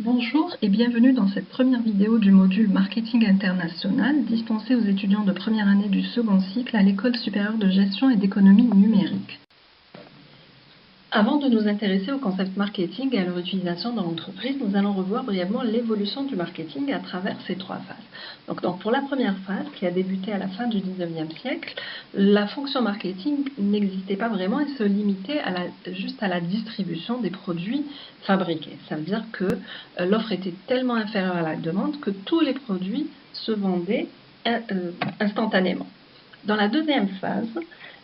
Bonjour et bienvenue dans cette première vidéo du module Marketing International dispensé aux étudiants de première année du second cycle à l'École supérieure de gestion et d'économie numérique. Avant de nous intéresser au concept marketing et à leur utilisation dans l'entreprise, nous allons revoir brièvement l'évolution du marketing à travers ces trois phases. Donc pour la première phase, qui a débuté à la fin du 19e siècle, la fonction marketing n'existait pas vraiment et se limitait juste à la distribution des produits fabriqués. Ça veut dire que l'offre était tellement inférieure à la demande que tous les produits se vendaient instantanément. Dans la deuxième phase,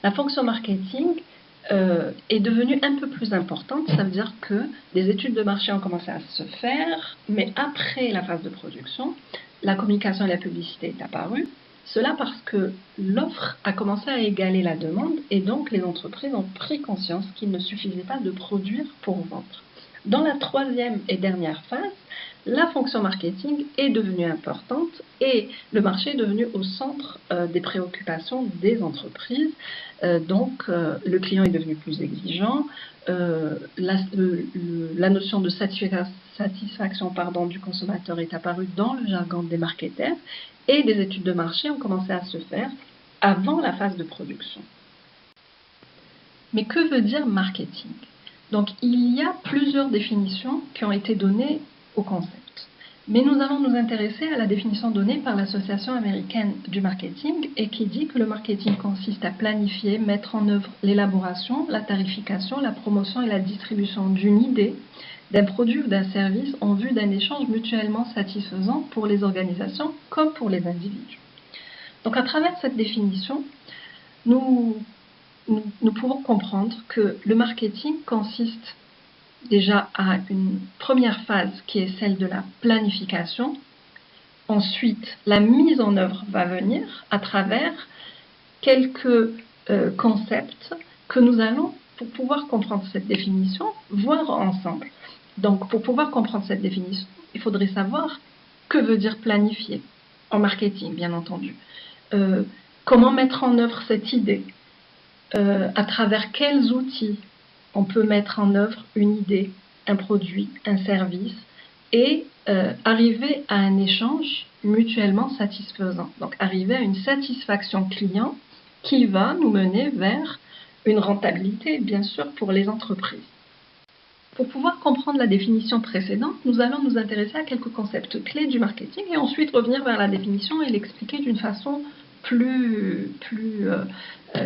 la fonction marketing est devenue un peu plus importante. Ça veut dire que des études de marché ont commencé à se faire, mais après la phase de production, la communication et la publicité est apparue. Cela parce que l'offre a commencé à égaler la demande et donc les entreprises ont pris conscience qu'il ne suffisait pas de produire pour vendre. Dans la troisième et dernière phase, la fonction marketing est devenue importante et le marché est devenu au centre des préoccupations des entreprises. Donc, le client est devenu plus exigeant, la notion de satisfaction du consommateur est apparue dans le jargon des marketeurs et des études de marché ont commencé à se faire avant la phase de production. Mais que veut dire marketing ? Donc, il y a plusieurs définitions qui ont été données au concept. Mais nous allons nous intéresser à la définition donnée par l'Association américaine du marketing et qui dit que le marketing consiste à planifier, mettre en œuvre l'élaboration, la tarification, la promotion et la distribution d'une idée, d'un produit ou d'un service en vue d'un échange mutuellement satisfaisant pour les organisations comme pour les individus. Donc, à travers cette définition, nous pouvons comprendre que le marketing consiste déjà à une première phase qui est celle de la planification. Ensuite, la mise en œuvre va venir à travers quelques concepts que nous allons, pour pouvoir comprendre cette définition, voir ensemble. Donc, pour pouvoir comprendre cette définition, il faudrait savoir que veut dire planifier en marketing, bien entendu. Comment mettre en œuvre cette idée ? À travers quels outils on peut mettre en œuvre une idée, un produit, un service et arriver à un échange mutuellement satisfaisant. Donc arriver à une satisfaction client qui va nous mener vers une rentabilité, bien sûr, pour les entreprises. Pour pouvoir comprendre la définition précédente, nous allons nous intéresser à quelques concepts clés du marketing et ensuite revenir vers la définition et l'expliquer d'une façon plus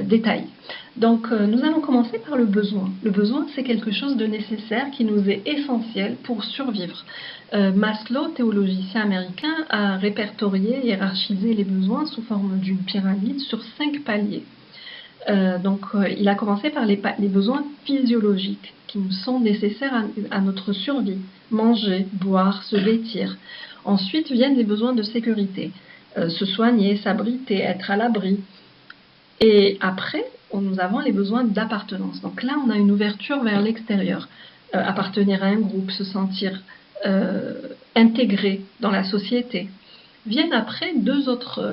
détaillée. Donc, nous allons commencer par le besoin. Le besoin, c'est quelque chose de nécessaire qui nous est essentiel pour survivre. Maslow, théologicien américain, a répertorié, hiérarchisé les besoins sous forme d'une pyramide sur 5 paliers. Il a commencé par les besoins physiologiques qui nous sont nécessaires à notre survie. Manger, boire, se vêtir. Ensuite viennent les besoins de sécurité. Se soigner, s'abriter, être à l'abri. Et après, nous avons les besoins d'appartenance. Donc là, on a une ouverture vers l'extérieur. Appartenir à un groupe, se sentir intégré dans la société. Viennent après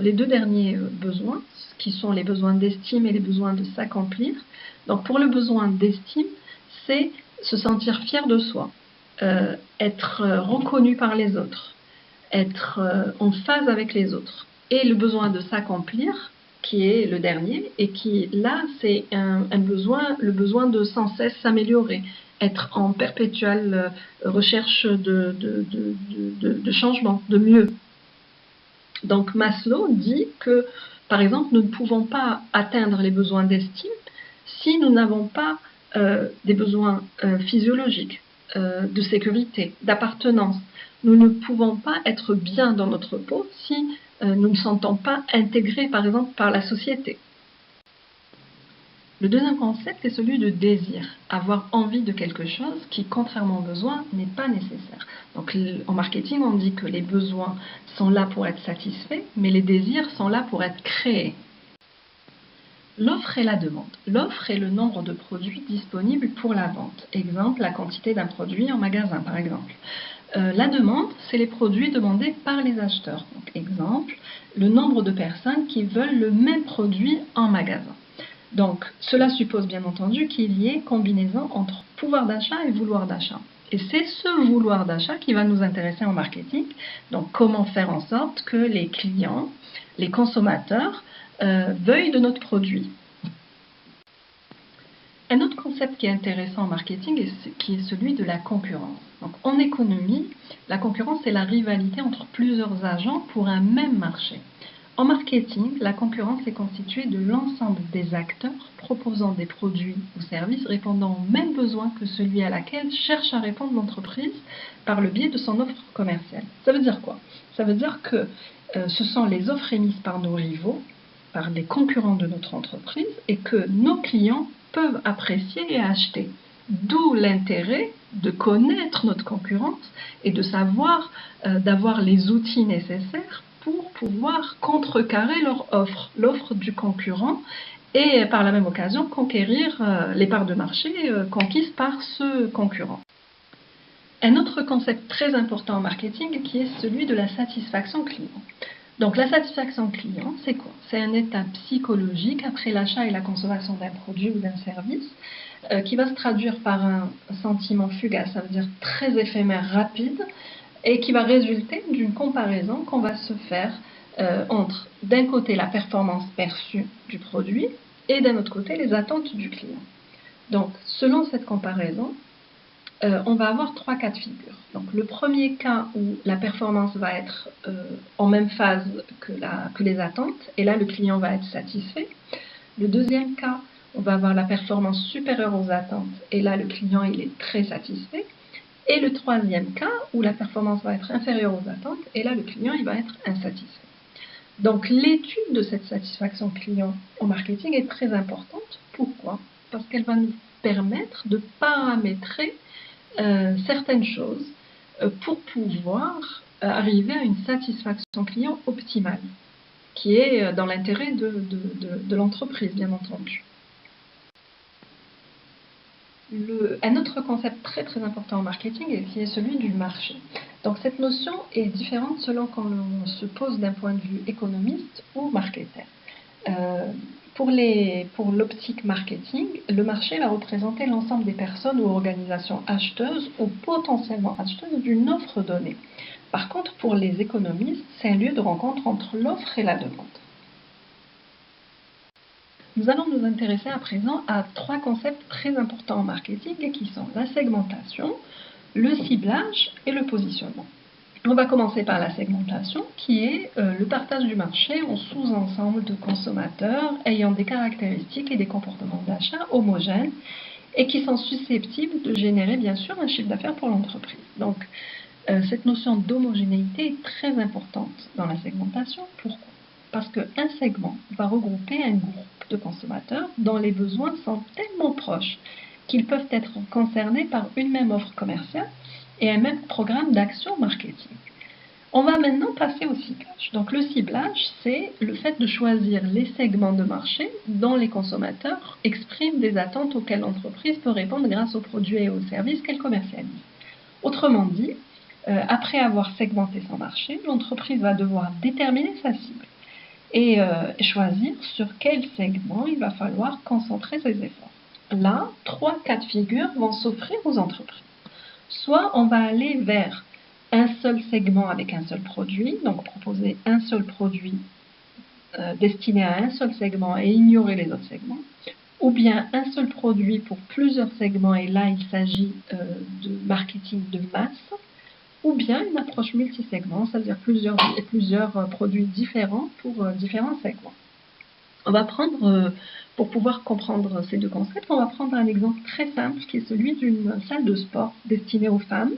les deux derniers besoins, qui sont les besoins d'estime et les besoins de s'accomplir. Donc pour le besoin d'estime, c'est se sentir fier de soi, être reconnu par les autres, être en phase avec les autres. Et le besoin de s'accomplir, qui est le dernier, et qui, là, c'est le besoin de sans cesse s'améliorer, être en perpétuelle recherche de changement, de mieux. Donc Maslow dit que, par exemple, nous ne pouvons pas atteindre les besoins d'estime si nous n'avons pas des besoins physiologiques, de sécurité, d'appartenance. Nous ne pouvons pas être bien dans notre peau si nous ne sentons pas intégrés, par exemple, par la société. Le deuxième concept est celui de désir, avoir envie de quelque chose qui, contrairement aux besoins, n'est pas nécessaire. Donc en marketing, on dit que les besoins sont là pour être satisfaits, mais les désirs sont là pour être créés. L'offre et la demande. L'offre est le nombre de produits disponibles pour la vente. Exemple, la quantité d'un produit en magasin, par exemple. La demande, c'est les produits demandés par les acheteurs. Donc, exemple, le nombre de personnes qui veulent le même produit en magasin. Donc, cela suppose bien entendu qu'il y ait combinaison entre pouvoir d'achat et vouloir d'achat. Et c'est ce vouloir d'achat qui va nous intéresser en marketing. Donc, comment faire en sorte que les clients, les consommateurs, veuillent de notre produit. Un autre concept qui est intéressant en marketing qui est celui de la concurrence. Donc, en économie, la concurrence, c'est la rivalité entre plusieurs agents pour un même marché. En marketing, la concurrence est constituée de l'ensemble des acteurs proposant des produits ou services répondant aux mêmes besoins que celui à laquelle cherche à répondre l'entreprise par le biais de son offre commerciale. Ça veut dire quoi? Ça veut dire que ce sont les offres émises par nos rivaux, par les concurrents de notre entreprise, et que nos clients peuvent apprécier et acheter. D'où l'intérêt de connaître notre concurrence et de savoir, d'avoir les outils nécessaires pour pouvoir contrecarrer leur offre, l'offre du concurrent, et par la même occasion conquérir les parts de marché conquises par ce concurrent. Un autre concept très important en marketing qui est celui de la satisfaction client. Donc la satisfaction client, c'est quoi? C'est un état psychologique après l'achat et la consommation d'un produit ou d'un service qui va se traduire par un sentiment fugace, ça veut dire très éphémère, rapide, et qui va résulter d'une comparaison qu'on va se faire entre d'un côté la performance perçue du produit et d'un autre côté les attentes du client. Donc selon cette comparaison, on va avoir trois cas de figure. Donc le premier cas où la performance va être en même phase que les attentes, et là le client va être satisfait. Le deuxième cas, on va avoir la performance supérieure aux attentes, et là le client il est très satisfait. Et le troisième cas, où la performance va être inférieure aux attentes, et là le client il va être insatisfait. Donc l'étude de cette satisfaction client en marketing est très importante. Pourquoi? Parce qu'elle va nous permettre de paramétrer certaines choses pour pouvoir arriver à une satisfaction client optimale, qui est dans l'intérêt de l'entreprise, bien entendu. Un autre concept très très important en marketing qui est celui du marché. Donc cette notion est différente selon qu'on se pose d'un point de vue économiste ou marketeur. Pour l'optique marketing, le marché va représenter l'ensemble des personnes ou organisations acheteuses ou potentiellement acheteuses d'une offre donnée. Par contre, pour les économistes, c'est un lieu de rencontre entre l'offre et la demande. Nous allons nous intéresser à présent à trois concepts très importants en marketing qui sont la segmentation, le ciblage et le positionnement. On va commencer par la segmentation qui est le partage du marché en sous-ensembles de consommateurs ayant des caractéristiques et des comportements d'achat homogènes et qui sont susceptibles de générer bien sûr un chiffre d'affaires pour l'entreprise. Donc cette notion d'homogénéité est très importante dans la segmentation. Pourquoi? Parce qu'un segment va regrouper un groupe de consommateurs dont les besoins sont tellement proches qu'ils peuvent être concernés par une même offre commerciale et un même programme d'action marketing. On va maintenant passer au ciblage. Donc le ciblage, c'est le fait de choisir les segments de marché dont les consommateurs expriment des attentes auxquelles l'entreprise peut répondre grâce aux produits et aux services qu'elle commercialise. Autrement dit, après avoir segmenté son marché, l'entreprise va devoir déterminer sa cible et choisir sur quel segment il va falloir concentrer ses efforts. Là, trois cas de figure vont s'offrir aux entreprises. Soit on va aller vers un seul segment avec un seul produit, donc proposer un seul produit destiné à un seul segment et ignorer les autres segments, ou bien un seul produit pour plusieurs segments et là il s'agit de marketing de masse, ou bien une approche multisegment, c'est-à-dire plusieurs produits différents pour différents segments. On va prendre, pour pouvoir comprendre ces deux concepts, on va prendre un exemple très simple qui est celui d'une salle de sport destinée aux femmes.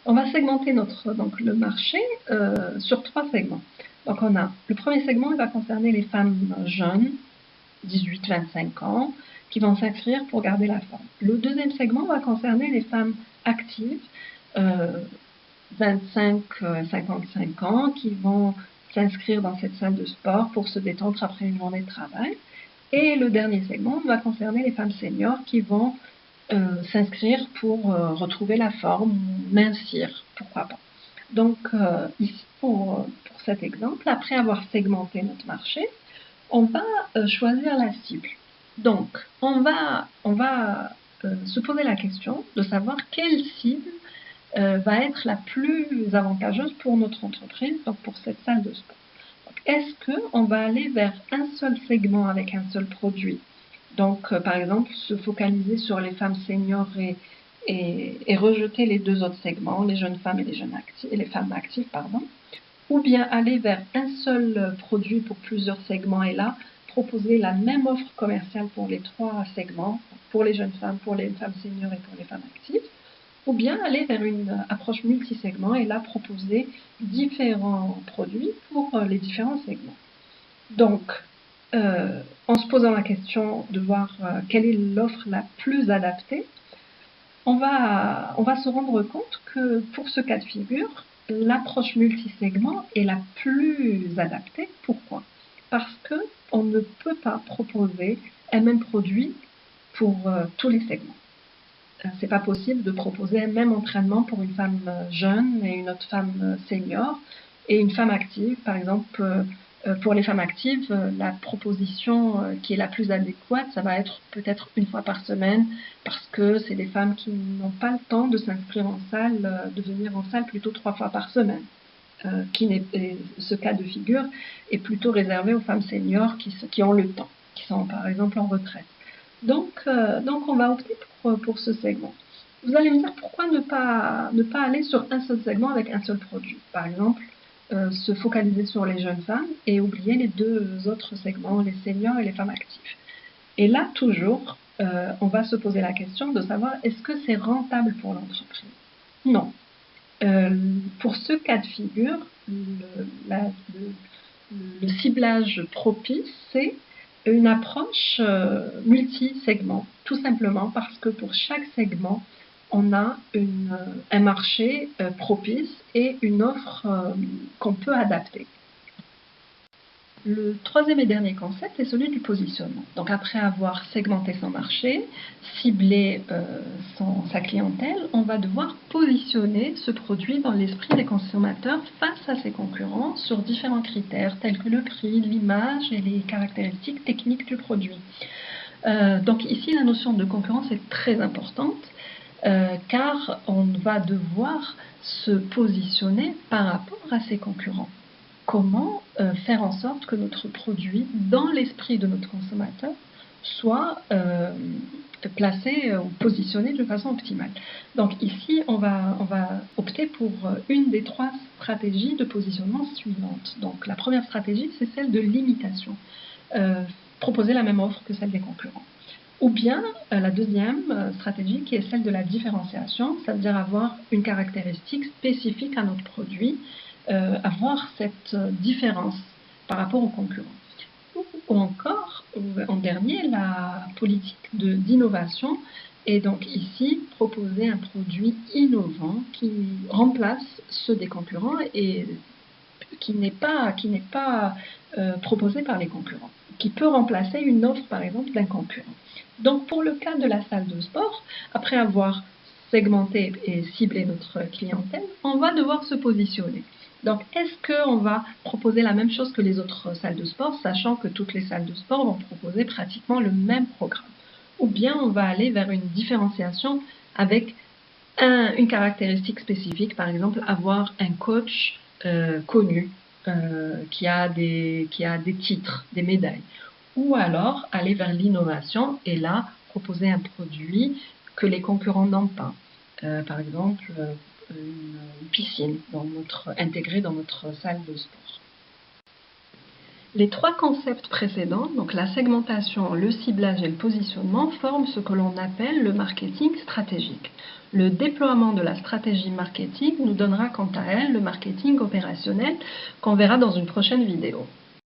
On va segmenter le marché sur trois segments. Donc on a le premier segment, il va concerner les femmes jeunes, 18-25 ans, qui vont s'inscrire pour garder la forme. Le deuxième segment va concerner les femmes actives, 25-55 ans, qui vont s'inscrire dans cette salle de sport pour se détendre après une journée de travail. Et le dernier segment va concerner les femmes seniors qui vont s'inscrire pour retrouver la forme, mincir, pourquoi pas. Donc ici, pour cet exemple, après avoir segmenté notre marché, on va choisir la cible. Donc, on va se poser la question de savoir quelle cible va être la plus avantageuse pour notre entreprise, donc pour cette salle de sport. Est-ce qu'on va aller vers un seul segment avec un seul produit? Donc, par exemple, se focaliser sur les femmes seniors et rejeter les deux autres segments, les jeunes femmes et les femmes actives, pardon. Ou bien aller vers un seul produit pour plusieurs segments et là, proposer la même offre commerciale pour les trois segments, pour les jeunes femmes, pour les femmes seniors et pour les femmes actives. Ou bien aller vers une approche multisegment et là, proposer différents produits pour les différents segments. Donc, en se posant la question de voir quelle est l'offre la plus adaptée, on va se rendre compte que pour ce cas de figure, l'approche multisegment est la plus adaptée. Pourquoi? Parce qu'on ne peut pas proposer un même produit pour tous les segments. C'est pas possible de proposer un même entraînement pour une femme jeune et une autre femme senior et une femme active. Par exemple, pour les femmes actives, la proposition qui est la plus adéquate, ça va être peut-être une fois par semaine parce que c'est des femmes qui n'ont pas le temps de s'inscrire en salle, de venir en salle plutôt 3 fois par semaine. Ce cas de figure est plutôt réservé aux femmes seniors qui ont le temps, qui sont par exemple en retraite. Donc on va opter pour ce segment. Vous allez me dire pourquoi ne pas aller sur un seul segment avec un seul produit. Par exemple, se focaliser sur les jeunes femmes et oublier les deux autres segments, les seniors et les femmes actives. Et là, toujours, on va se poser la question de savoir est-ce que c'est rentable pour l'entreprise? Non. Pour ce cas de figure, le ciblage propice, c'est une approche multi-segment, tout simplement parce que pour chaque segment, on a un marché propice et une offre qu'on peut adapter. Le troisième et dernier concept est celui du positionnement. Donc après avoir segmenté son marché, ciblé sa clientèle, on va devoir positionner ce produit dans l'esprit des consommateurs face à ses concurrents sur différents critères tels que le prix, l'image et les caractéristiques techniques du produit. Donc ici, la notion de concurrence est très importante car on va devoir se positionner par rapport à ses concurrents. Comment faire en sorte que notre produit, dans l'esprit de notre consommateur, soit placé ou positionné de façon optimale. Donc ici, on va opter pour une des 3 stratégies de positionnement suivantes. Donc la première stratégie, c'est celle de l'imitation. Proposer la même offre que celle des concurrents. Ou bien la deuxième stratégie qui est celle de la différenciation, c'est-à-dire avoir une caractéristique spécifique à notre produit, avoir cette différence par rapport aux concurrents. Ou encore, en dernier, la politique d'innovation et donc ici proposer un produit innovant qui remplace ceux des concurrents et qui n'est pas proposé par les concurrents, qui peut remplacer une offre par exemple d'un concurrent. Donc pour le cas de la salle de sport, après avoir segmenté et ciblé notre clientèle, on va devoir se positionner. Donc est-ce qu'on va proposer la même chose que les autres salles de sport, sachant que toutes les salles de sport vont proposer pratiquement le même programme? Ou bien on va aller vers une différenciation avec une caractéristique spécifique, par exemple avoir un coach connu qui a des titres, des médailles. Ou alors aller vers l'innovation et là proposer un produit que les concurrents n'ont pas. Par exemple, une piscine intégrée dans notre salle de sport. Les 3 concepts précédents, donc la segmentation, le ciblage et le positionnement, forment ce que l'on appelle le marketing stratégique. Le déploiement de la stratégie marketing nous donnera quant à elle le marketing opérationnel qu'on verra dans une prochaine vidéo.